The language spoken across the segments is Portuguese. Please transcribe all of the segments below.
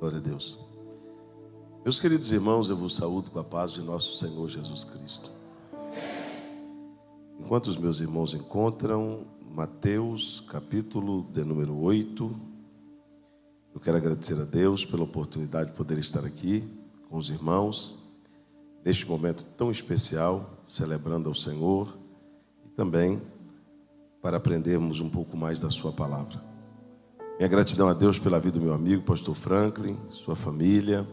Glória a Deus. Meus queridos irmãos, eu vos saúdo com a paz de nosso Senhor Jesus Cristo. Enquanto os meus irmãos encontram Mateus, capítulo de número 8, eu quero agradecer a Deus pela oportunidade de poder estar aqui com os irmãos, neste momento tão especial, celebrando ao Senhor e também para aprendermos um pouco mais da sua palavra. Minha gratidão a Deus pela vida do meu amigo, pastor Franklin, sua família.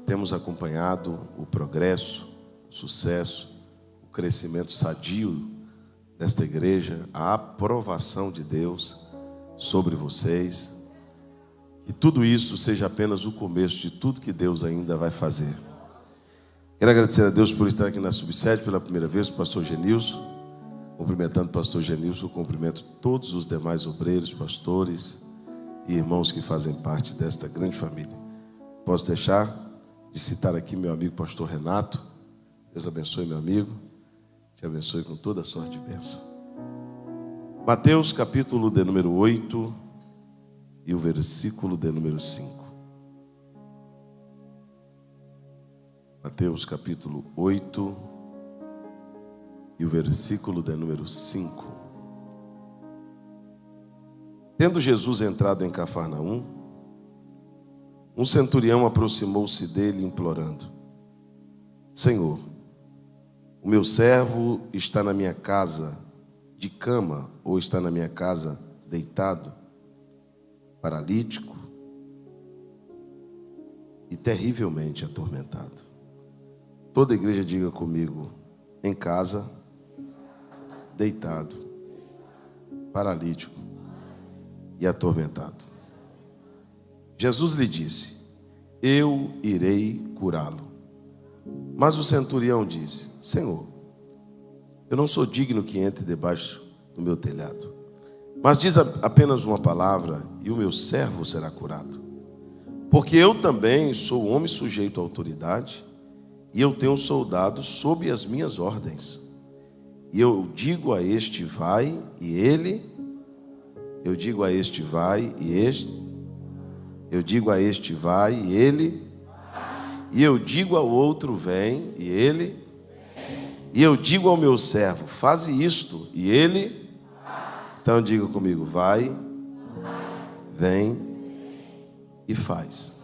Temos acompanhado o progresso, o sucesso, o crescimento sadio desta igreja, a aprovação de Deus sobre vocês. Que tudo isso seja apenas o começo de tudo que Deus ainda vai fazer. Quero agradecer a Deus por estar aqui na subsede pela primeira vez, o pastor Genilson. Cumprimentando o pastor Genilson, cumprimento todos os demais obreiros, pastores e irmãos que fazem parte desta grande família. Posso deixar de citar aqui meu amigo pastor Renato. Deus abençoe, meu amigo. Te abençoe com toda a sorte de bênção. Mateus, capítulo de número 8 e o versículo de número 5. Mateus, capítulo 8 e o versículo de número 5. Tendo Jesus entrado em Cafarnaum, um centurião aproximou-se dele implorando: Senhor, o meu servo está na minha casa de cama, ou está na minha casa deitado, paralítico e terrivelmente atormentado. Toda a igreja diga comigo: em casa, deitado, paralítico e atormentado. Jesus lhe disse: eu irei curá-lo. Mas o centurião disse: Senhor, eu não sou digno que entre debaixo do meu telhado, mas diz apenas uma palavra e o meu servo será curado. Porque eu também sou homem sujeito à autoridade e eu tenho soldados sob as minhas ordens. E eu digo a este vai e ele, eu digo a este vai e este, eu digo a este vai e ele, e eu digo ao outro vem e ele, e eu digo ao meu servo faze isto e ele. Então diga comigo: vai, vem e faz.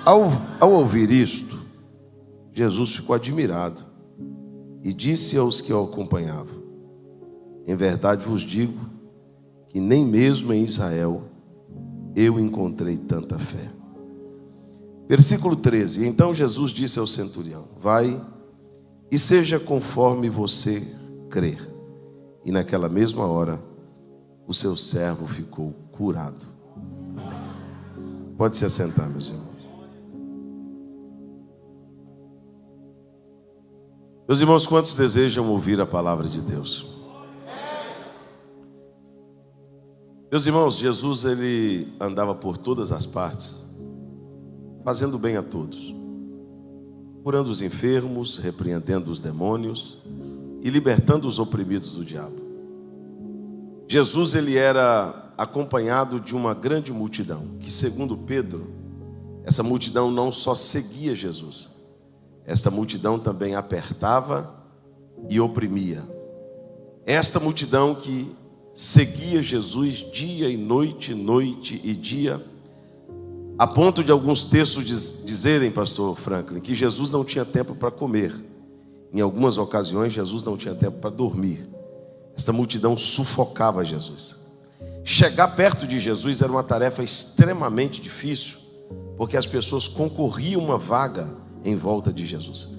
Ao ouvir isto, Jesus ficou admirado e disse aos que o acompanhavam: em verdade vos digo que nem mesmo em Israel eu encontrei tanta fé. Versículo 13. Então Jesus disse ao centurião: vai e seja conforme você crer. E naquela mesma hora o seu servo ficou curado. Amém. Pode se assentar, meus irmãos. Meus irmãos, quantos desejam ouvir a palavra de Deus? Meus irmãos, Jesus ele andava por todas as partes, fazendo bem a todos, curando os enfermos, repreendendo os demônios e libertando os oprimidos do diabo. Jesus ele era acompanhado de uma grande multidão, que segundo Pedro, essa multidão não só seguia Jesus, esta multidão também apertava e oprimia. Esta multidão que seguia Jesus dia e noite, noite e dia, a ponto de alguns textos dizerem, pastor Franklin, que Jesus não tinha tempo para comer. Em algumas ocasiões, Jesus não tinha tempo para dormir. Esta multidão sufocava Jesus. Chegar perto de Jesus era uma tarefa extremamente difícil, porque as pessoas concorriam uma vaga em volta de Jesus.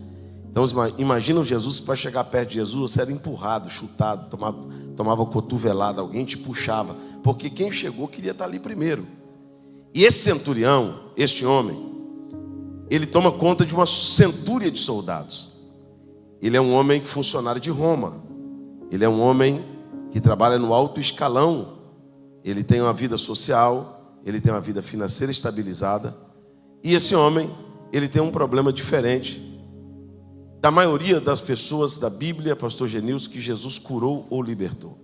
Então imagina Jesus, para chegar perto de Jesus você era empurrado, chutado, tomava cotovelada, alguém te puxava, porque quem chegou queria estar ali primeiro. E esse centurião, este homem, ele toma conta de uma centúria de soldados. Ele é um homem funcionário de Roma. Ele é um homem que trabalha no alto escalão. Ele tem uma vida social, ele tem uma vida financeira estabilizada. E esse homem, ele tem um problema diferente da maioria das pessoas da Bíblia, pastor Genilson, que Jesus curou ou libertou.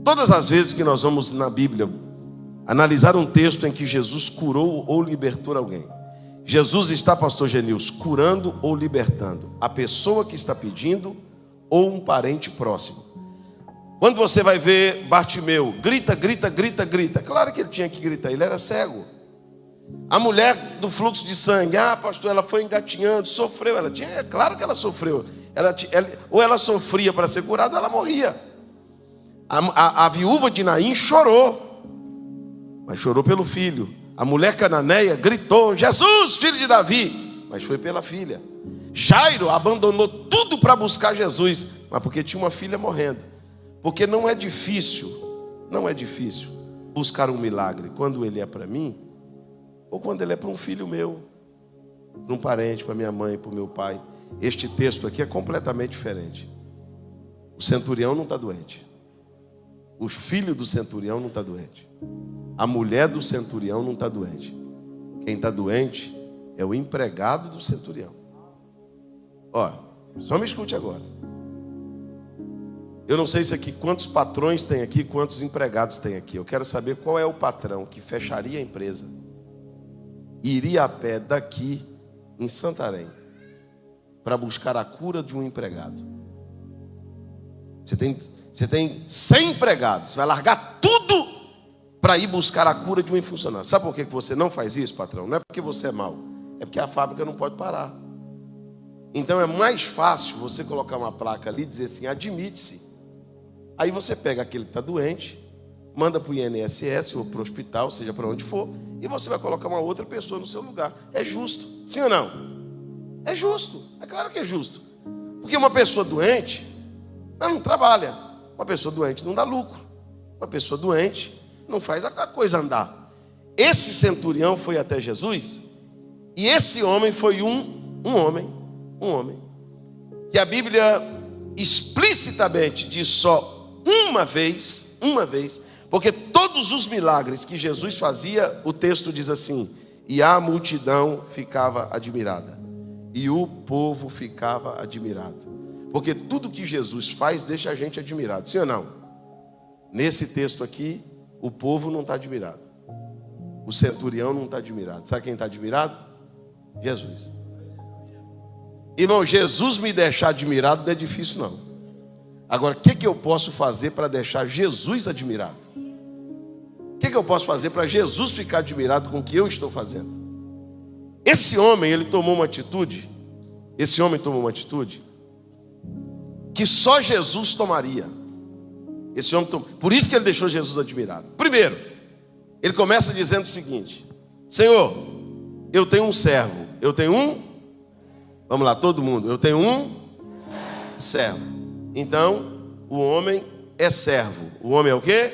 Todas as vezes que nós vamos na Bíblia analisar um texto em que Jesus curou ou libertou alguém. Jesus está, pastor Genilson, curando ou libertando a pessoa que está pedindo ou um parente próximo. Quando você vai ver Bartimeu, grita, grita, grita, grita. Claro que ele tinha que gritar, ele era cego. A mulher do fluxo de sangue, pastor, ela foi engatinhando, sofreu. É claro que ela sofreu. Ou ela sofria para ser curada, ou ela morria. A viúva de Naim chorou, mas chorou pelo filho. A mulher cananeia gritou, Jesus, filho de Davi, mas foi pela filha. Jairo abandonou tudo para buscar Jesus, mas porque tinha uma filha morrendo. Porque não é difícil buscar um milagre quando ele é para mim, ou quando ele é para um filho meu, para um parente, para minha mãe, para o meu pai. Este texto aqui é completamente diferente. O centurião não está doente. O filho do centurião não está doente. A mulher do centurião não está doente. Quem está doente é o empregado do centurião. Olha, só me escute agora. Eu não sei se aqui quantos patrões tem aqui, quantos empregados tem aqui. Eu quero saber qual é o patrão que fecharia a empresa e iria a pé daqui em Santarém para buscar a cura de um empregado. Você tem 100 empregados, você vai largar tudo para ir buscar a cura de um funcionário. Sabe por que você não faz isso, patrão? Não é porque você é mau, é porque a fábrica não pode parar. Então é mais fácil você colocar uma placa ali e dizer assim, admite-se. Aí você pega aquele que está doente, manda para o INSS ou para o hospital, seja para onde for, e você vai colocar uma outra pessoa no seu lugar. É justo, sim ou não? É justo, é claro que é justo. Porque uma pessoa doente, ela não trabalha. Uma pessoa doente não dá lucro. Uma pessoa doente não faz a coisa andar. Esse centurião foi até Jesus, e esse homem foi um homem, que a Bíblia explicitamente diz só uma vez, porque todos os milagres que Jesus fazia, o texto diz assim, e a multidão ficava admirada, e o povo ficava admirado, porque tudo que Jesus faz deixa a gente admirado, sim ou não? Nesse texto aqui, o povo não está admirado, o centurião não está admirado. Sabe quem está admirado? Jesus. Irmão, Jesus me deixar admirado não é difícil não. Agora, o que eu posso fazer para deixar Jesus admirado? O que eu posso fazer para Jesus ficar admirado com o que eu estou fazendo? Esse homem tomou uma atitude que só Jesus tomaria. Por isso que ele deixou Jesus admirado. Primeiro, ele começa dizendo o seguinte: Senhor, eu tenho um servo. Vamos lá, todo mundo. Eu tenho um servo. Então, o homem é servo. O homem é o quê?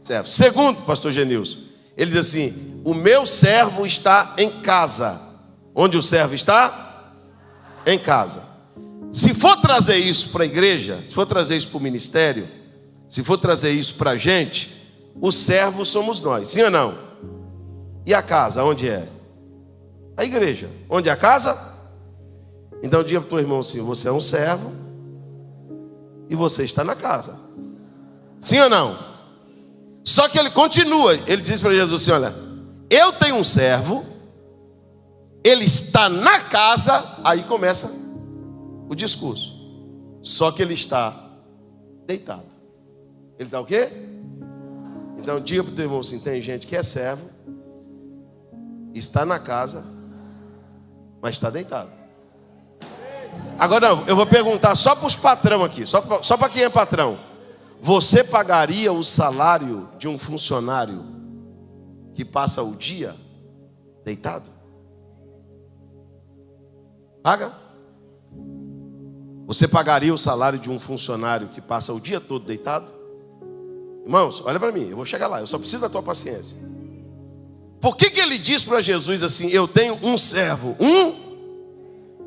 Servo. Segundo, pastor Genilson, ele diz assim: o meu servo está em casa. Onde o servo está? Em casa. Se for trazer isso para a igreja, se for trazer isso para o ministério, se for trazer isso para a gente, os servos somos nós, sim ou não? E a casa, onde é? A igreja. Onde é a casa? Então diga para o teu irmão assim: você é um servo e você está na casa. Sim ou não? Só que ele continua, ele diz para Jesus assim: olha, eu tenho um servo, ele está na casa. Aí começa o discurso. Só que ele está deitado. Ele está o quê? Então diga para o teu irmão assim: tem gente que é servo, está na casa, mas está deitado. Agora não, eu vou perguntar só para os patrão aqui, só para quem é patrão. Você pagaria o salário de um funcionário que passa o dia deitado? Paga? Você pagaria o salário de um funcionário que passa o dia todo deitado? Irmãos, olha para mim, eu vou chegar lá, eu só preciso da tua paciência. Por que ele diz para Jesus assim: eu tenho um servo,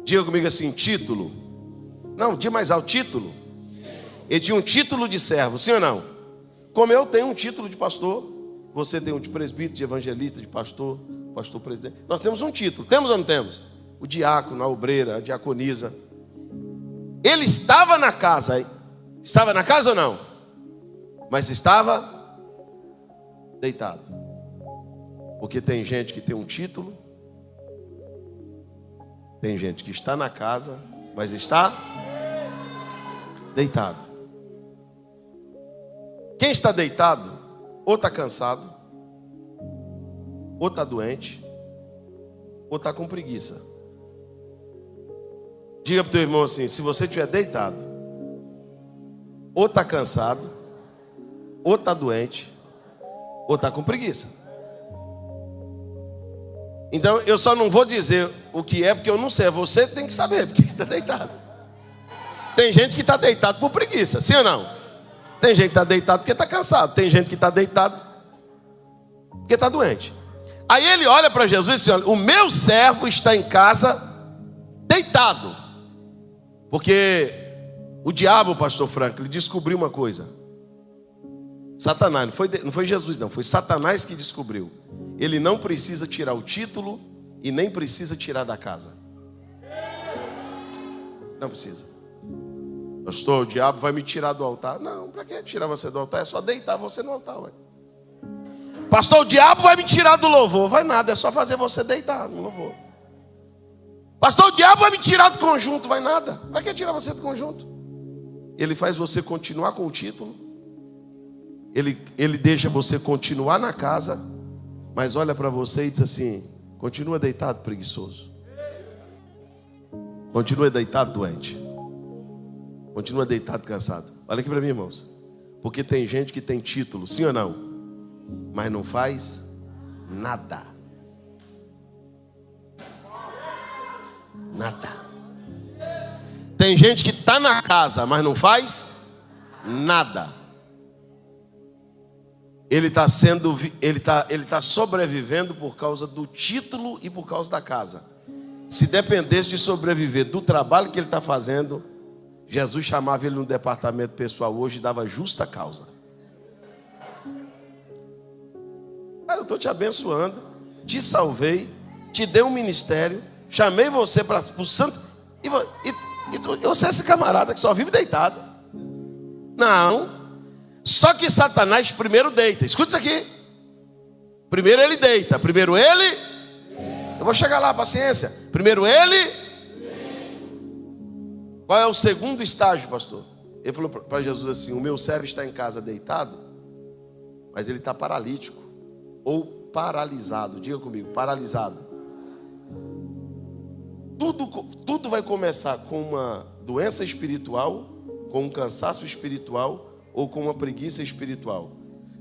diga comigo assim, título. Não, diga mais alto, título. Ele tinha um título de servo, sim ou não? Como eu tenho um título de pastor, você tem um de presbítero, de evangelista, de pastor, pastor presidente. Nós temos um título, temos ou não temos? O diácono, a obreira, a diaconisa. Ele estava na casa ou não? Mas estava deitado. Porque tem gente que tem um título, tem gente que está na casa, mas está deitado. Quem está deitado, ou está cansado, ou está doente, ou está com preguiça. Diga para o teu irmão assim: se você estiver deitado, ou está cansado, ou está doente, ou está com preguiça. Então eu só não vou dizer o que é, porque eu não sei. Você tem que saber porque você está deitado. Tem gente que está deitado por preguiça, sim ou não? Tem gente que está deitado porque está cansado. Tem gente que está deitado porque está doente. Aí ele olha para Jesus e diz: olha, o meu servo está em casa deitado. Porque o diabo, pastor Franco, ele descobriu uma coisa. Satanás, não foi Jesus não, foi Satanás que descobriu. Ele não precisa tirar o título e nem precisa tirar da casa. Não precisa. Pastor, o diabo vai me tirar do altar. Não, para que tirar você do altar? É só deitar você no altar, ué. Pastor, o diabo vai me tirar do louvor. Vai nada, é só fazer você deitar no louvor. Pastor, o diabo vai me tirar do conjunto. Vai nada, para que tirar você do conjunto? Ele faz você continuar com o título. Ele deixa você continuar na casa, mas olha para você e diz assim: continua deitado, preguiçoso. Continua deitado, doente. Continua deitado, cansado. Olha aqui para mim, irmãos. Porque tem gente que tem título, sim ou não? Mas não faz nada. Nada. Tem gente que está na casa, mas não faz nada. Ele está sobrevivendo por causa do título e por causa da casa. Se dependesse de sobreviver do trabalho que ele está fazendo, Jesus chamava ele no departamento pessoal hoje e dava justa causa. Cara, eu estou te abençoando, te salvei, te dei um ministério, chamei você para o santo, e você é esse camarada que só vive deitado. Não. Só que Satanás primeiro deita. Escuta isso aqui. Primeiro ele deita. Primeiro ele. Eu vou chegar lá, paciência. Primeiro ele. Qual é o segundo estágio, pastor? Ele falou para Jesus assim: o meu servo está em casa deitado, mas ele está paralítico. Ou paralisado. Diga comigo, paralisado. Tudo vai começar com uma doença espiritual, com um cansaço espiritual, ou com uma preguiça espiritual.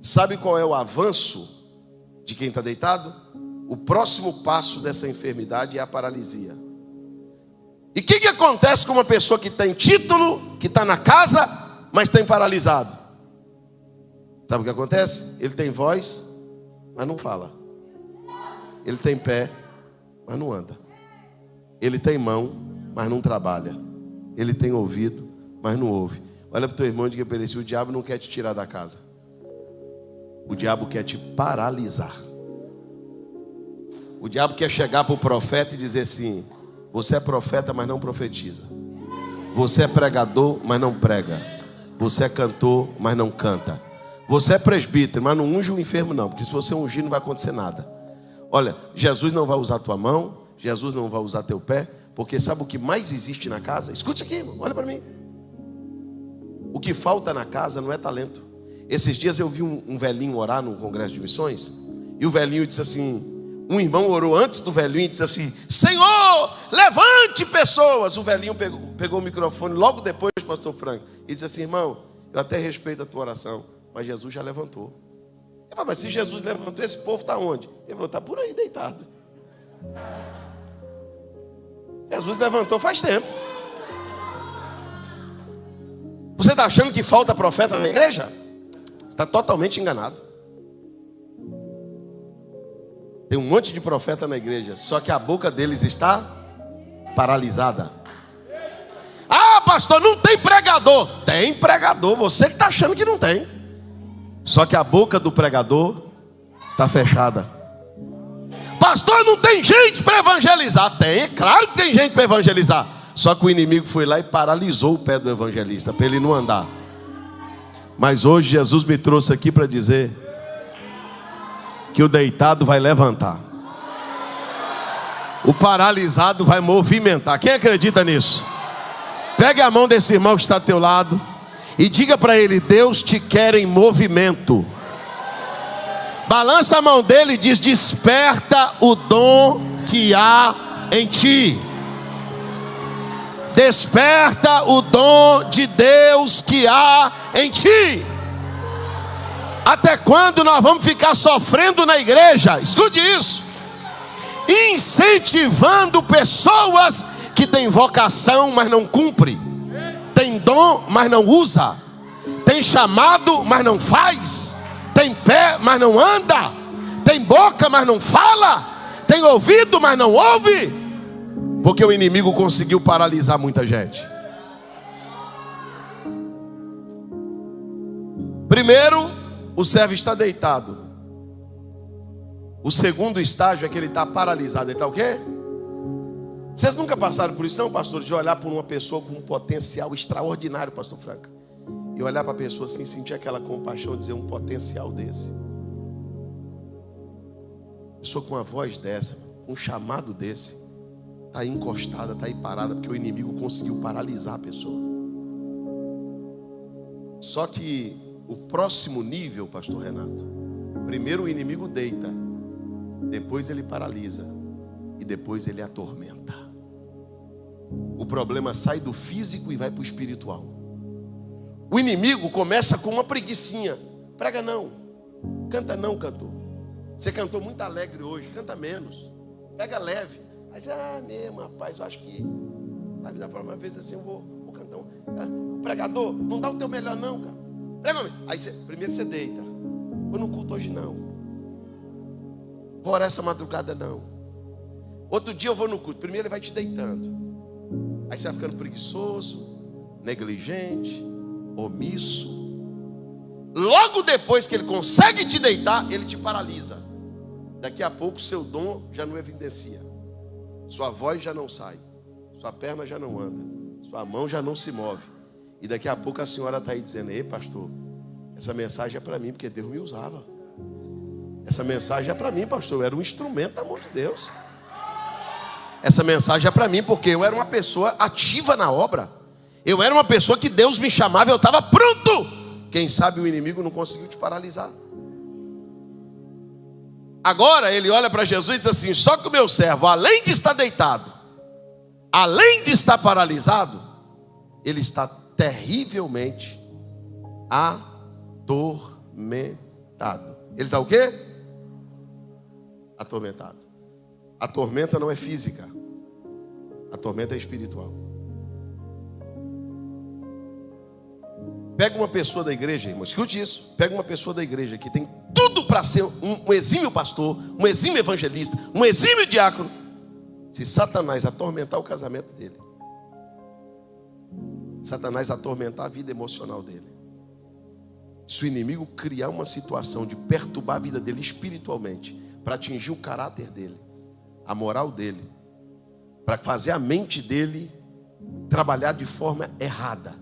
Sabe qual é o avanço de quem está deitado? O próximo passo dessa enfermidade é a paralisia. E o que acontece com uma pessoa que tem título, que está na casa, mas tem paralisado? Sabe o que acontece? Ele tem voz, mas não fala. Ele tem pé, mas não anda. Ele tem mão, mas não trabalha. Ele tem ouvido, mas não ouve. Olha para o teu irmão e diga para ele assim: o diabo não quer te tirar da casa. O diabo quer te paralisar. O diabo quer chegar para o profeta e dizer assim: você é profeta, mas não profetiza. Você é pregador, mas não prega. Você é cantor, mas não canta. Você é presbítero, mas não unge o enfermo não. Porque se você ungir não vai acontecer nada. Olha, Jesus não vai usar tua mão. Jesus não vai usar teu pé. Porque sabe o que mais existe na casa? Escute aqui, irmão, olha para mim. O que falta na casa não é talento. Esses dias eu vi um velhinho orar num congresso de missões. E o velhinho disse assim: um irmão orou antes do velhinho e disse assim: Senhor, levante pessoas. O velhinho pegou o microfone logo depois do pastor Franco e disse assim: irmão, eu até respeito a tua oração, mas Jesus já levantou. Eu falei: mas se Jesus levantou, esse povo está onde? Ele falou: está por aí deitado. Jesus levantou faz tempo. Você está achando que falta profeta na igreja? Está totalmente enganado. Tem um monte de profeta na igreja, só que a boca deles está paralisada. Ah, pastor, não tem pregador. Tem pregador, você que está achando que não tem. Só que a boca do pregador está fechada. Pastor, não tem gente para evangelizar. Tem, claro que tem gente para evangelizar. Só que o inimigo foi lá e paralisou o pé do evangelista, para ele não andar. Mas hoje Jesus me trouxe aqui para dizer que o deitado vai levantar. O paralisado vai movimentar. Quem acredita nisso? Pegue a mão desse irmão que está ao teu lado e diga para ele: Deus te quer em movimento. Balança a mão dele e diz: desperta o dom que há em ti. Desperta o dom de Deus que há em ti. Até quando nós vamos ficar sofrendo na igreja? Escute isso. Incentivando pessoas que têm vocação, mas não cumpre. Tem dom, mas não usa. Tem chamado, mas não faz. Tem pé, mas não anda. Tem boca, mas não fala. Tem ouvido, mas não ouve. Porque o inimigo conseguiu paralisar muita gente. Primeiro, o servo está deitado. O segundo estágio é que ele está paralisado. Ele está o quê? Vocês nunca passaram por isso, não, pastor? De olhar por uma pessoa com um potencial extraordinário, pastor Franca, e olhar para a pessoa assim, sentir aquela compaixão e dizer: um potencial desse, pessoa com uma voz dessa, um chamado desse, está aí encostada, está aí parada, porque o inimigo conseguiu paralisar a pessoa. Só que o próximo nível, pastor Renato, primeiro o inimigo deita, depois ele paralisa e depois ele atormenta. O problema sai do físico e vai para o espiritual. O inimigo começa com uma preguicinha. Prega não, canta não, cantor. Você cantou muito alegre hoje, canta menos. Pega leve. Aí você, mesmo, rapaz, eu acho que vai me dar para uma vez assim, eu vou cantar pregador, não dá o teu melhor não, cara. Prega. Aí primeiro você deita. Vou no culto hoje não. Vou orar essa madrugada não. Outro dia eu vou no culto. Primeiro ele vai te deitando. Aí você vai ficando preguiçoso, negligente, omisso. Logo depois que ele consegue te deitar, ele te paralisa. Daqui a pouco seu dom já não evidencia. Sua voz já não sai. Sua perna já não anda. Sua mão já não se move. E daqui a pouco a senhora está aí dizendo: ei, pastor, essa mensagem é para mim, porque Deus me usava. Essa mensagem é para mim, pastor, eu era um instrumento da mão de Deus. Essa mensagem é para mim, porque eu era uma pessoa ativa na obra. Eu era uma pessoa que Deus me chamava, eu estava pronto. Quem sabe o inimigo não conseguiu te paralisar. Agora ele olha para Jesus e diz assim: só que o meu servo, além de estar deitado, além de estar paralisado, ele está terrivelmente atormentado. Ele está o quê? Atormentado. A tormenta não é física. A tormenta é espiritual. Pega uma pessoa da igreja, irmão, escute isso. Pega uma pessoa da igreja que tem tudo para ser um exímio pastor, um exímio evangelista, um exímio diácono. Se Satanás atormentar o casamento dele, Satanás atormentar a vida emocional dele, se o inimigo criar uma situação de perturbar a vida dele espiritualmente, para atingir o caráter dele, a moral dele, para fazer a mente dele trabalhar de forma errada,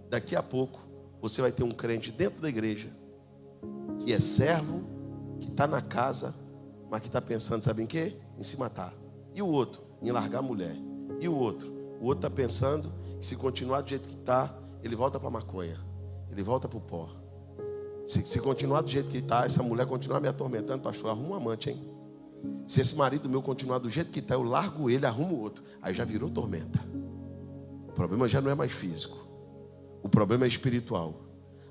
daqui a pouco você vai ter um crente dentro da igreja que é servo, que está na casa, mas que está pensando, sabe em quê? Em se matar. E o outro? Em largar a mulher. E o outro? O outro está pensando que se continuar do jeito que está, ele volta para a maconha, ele volta para o pó. Se continuar do jeito que está, essa mulher continuar me atormentando, pastor, arruma um amante, hein? Se esse marido meu continuar do jeito que está, eu largo ele, arrumo outro. Aí já virou tormenta. O problema já não é mais físico. O problema é espiritual.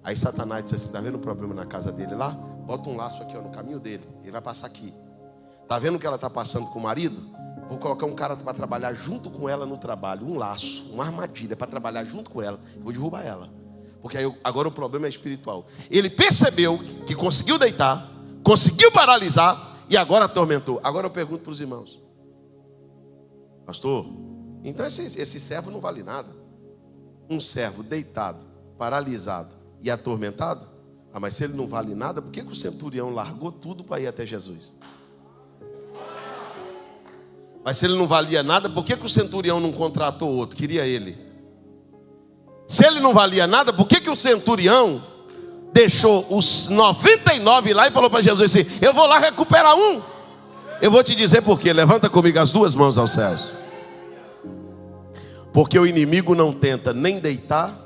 Aí Satanás diz assim: está vendo o problema na casa dele lá? Bota um laço aqui, ó, no caminho dele. Ele vai passar aqui. Está vendo o que ela está passando com o marido? Vou colocar um cara para trabalhar junto com ela no trabalho. Um laço, uma armadilha para trabalhar junto com ela. Vou derrubar ela. Porque aí, agora o problema é espiritual. Ele percebeu que conseguiu deitar, conseguiu paralisar e agora atormentou. Agora eu pergunto para os irmãos: pastor, então esse servo não vale nada? Um servo deitado, paralisado e atormentado? Mas se ele não vale nada, por que o centurião largou tudo para ir até Jesus? Mas se ele não valia nada, por que o centurião não contratou outro? Queria ele. Se ele não valia nada, por que o centurião deixou os 99 lá e falou para Jesus assim: eu vou lá recuperar um. Eu vou te dizer por quê. Levanta comigo as duas mãos aos céus. Porque o inimigo não tenta nem deitar,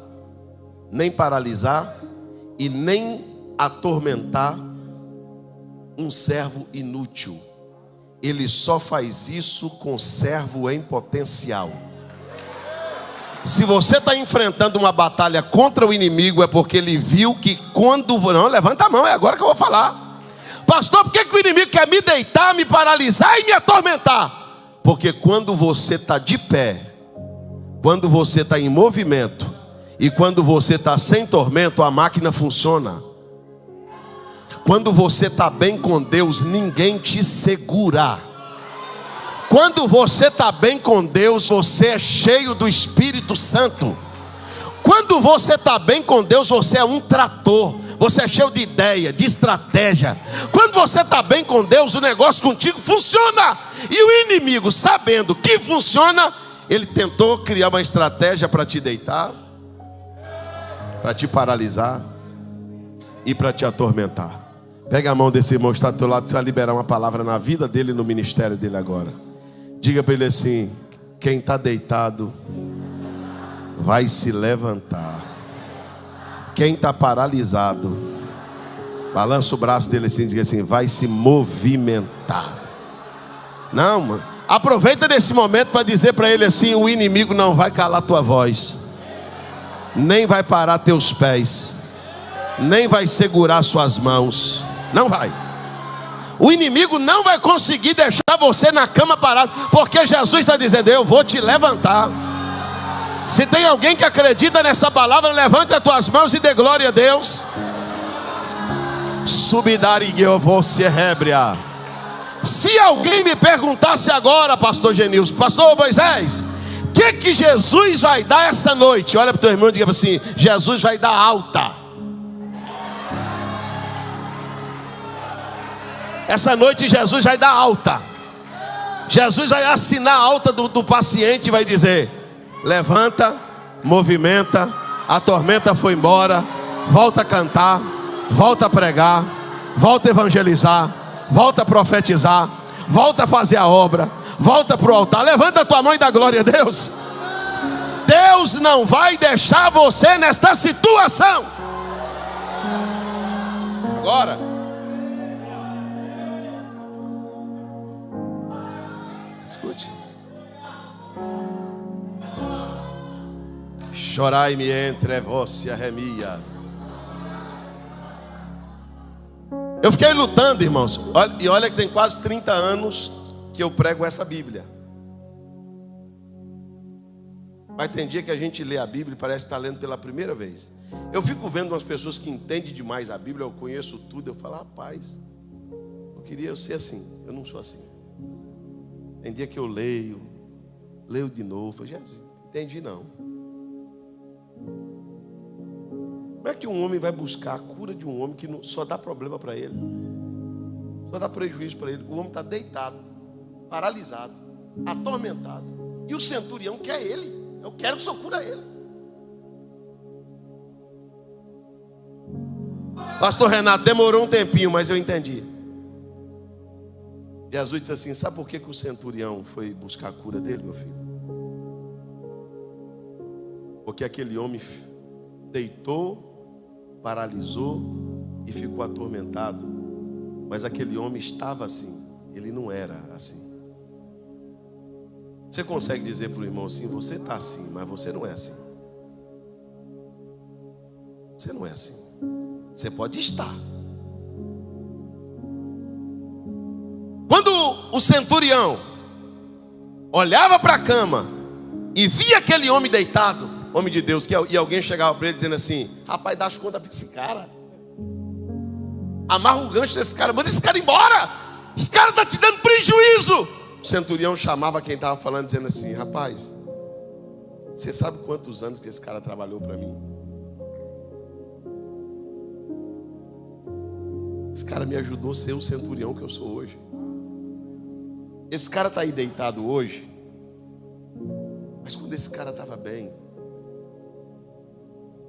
nem paralisar e nem atormentar um servo inútil. Ele só faz isso com servo em potencial. Se você está enfrentando uma batalha contra o inimigo, é porque ele viu que quando... Não, levanta a mão, é agora que eu vou falar. Pastor, por que o inimigo quer me deitar, me paralisar e me atormentar? Porque quando você está de pé, quando você está em movimento e quando você está sem tormento, a máquina funciona. Quando você está bem com Deus, ninguém te segura. Quando você está bem com Deus, você é cheio do Espírito Santo. Quando você está bem com Deus, você é um trator. Você é cheio de ideia, de estratégia. Quando você está bem com Deus, o negócio contigo funciona. E o inimigo, sabendo que funciona, ele tentou criar uma estratégia para te deitar, para te paralisar e para te atormentar. Pega a mão desse irmão que está do teu lado, você vai liberar uma palavra na vida dele e no ministério dele agora. Diga para ele assim: quem está deitado vai se levantar. Quem está paralisado, balança o braço dele assim, diga assim: vai se movimentar. Não, mano, aproveita desse momento para dizer para ele assim: o inimigo não vai calar tua voz, nem vai parar teus pés, nem vai segurar suas mãos. Não vai. O inimigo não vai conseguir deixar você na cama parado, porque Jesus está dizendo: eu vou te levantar. Se tem alguém que acredita nessa palavra, levante as tuas mãos e dê glória a Deus. Se alguém me perguntasse agora, pastor Genilson, pastor Moisés, o que Jesus vai dar essa noite? Olha para o teu irmão e diga assim: Jesus vai dar alta. Essa noite Jesus vai dar alta. Jesus vai assinar a alta do paciente e vai dizer: levanta, movimenta, a tormenta foi embora, volta a cantar, volta a pregar, volta a evangelizar, volta a profetizar, volta a fazer a obra, volta para o altar. Levanta a tua mão e dá glória a Deus. Deus não vai deixar você nesta situação. Agora, escute. Chorai-me entre vós e a remia. Eu fiquei lutando, irmãos. E olha que tem quase 30 anos que eu prego essa Bíblia. Mas tem dia que a gente lê a Bíblia e parece estar lendo pela primeira vez. Eu fico vendo umas pessoas que entendem demais a Bíblia, eu conheço tudo. Eu falo: rapaz, eu queria ser assim. Eu não sou assim. Tem dia que eu leio de novo. Eu falo: Jesus, entendi não. Como é que um homem vai buscar a cura de um homem que só dá problema para ele? Só dá prejuízo para ele. O homem está deitado, paralisado, atormentado. E o centurião quer ele. Eu quero que o Senhor cura ele. Pastor Renato, demorou um tempinho, mas eu entendi. Jesus disse assim: sabe por que o centurião foi buscar a cura dele, meu filho? Porque aquele homem deitou, paralisou e ficou atormentado. Mas aquele homem estava assim, ele não era assim. Você consegue dizer para o irmão assim: você está assim, mas você não é assim. Você não é assim. Você pode estar. Quando o centurião olhava para a cama e via aquele homem deitado, homem de Deus, e alguém chegava para ele dizendo assim: rapaz, dá as contas para esse cara, amarra o gancho desse cara, manda esse cara embora, esse cara está te dando prejuízo. O centurião chamava quem estava falando, dizendo assim: rapaz, você sabe quantos anos que esse cara trabalhou para mim? Esse cara me ajudou a ser o centurião que eu sou hoje. Esse cara está aí deitado hoje, mas quando esse cara estava bem,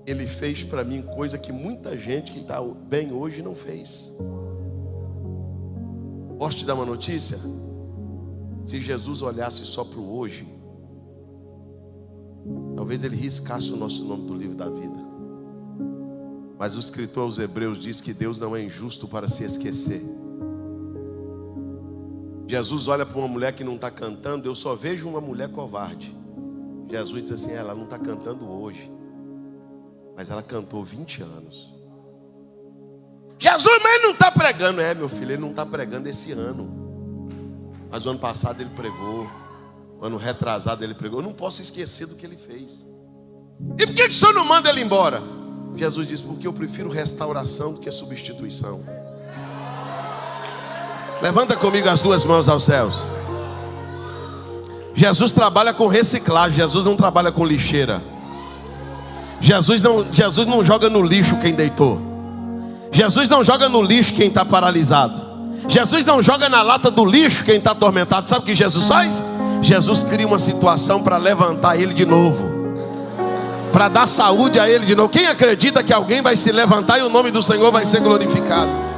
Ele fez para mim coisa que muita gente que está bem hoje não fez. Posso te dar uma notícia? Se Jesus olhasse só para o hoje, talvez ele riscasse o nosso nome do livro da vida. Mas o escritor aos Hebreus diz que Deus não é injusto para se esquecer. Jesus olha para uma mulher que não está cantando. Eu só vejo uma mulher covarde. Jesus diz assim: ela não está cantando hoje, mas ela cantou 20 anos. Jesus, mas ele não está pregando. É, meu filho, ele não está pregando esse ano, mas o ano passado ele pregou, o ano retrasado ele pregou. Eu não posso esquecer do que ele fez. E por que o senhor não manda ele embora? Jesus disse: porque eu prefiro restauração do que substituição. Levanta comigo as duas mãos aos céus. Jesus trabalha com reciclagem. Jesus não trabalha com lixeira. Jesus não joga no lixo quem deitou. Jesus não joga no lixo quem está paralisado. Jesus não joga na lata do lixo quem está atormentado. Sabe o que Jesus faz? Jesus cria uma situação para levantar ele de novo, para dar saúde a ele de novo. Quem acredita que alguém vai se levantar e o nome do Senhor vai ser glorificado?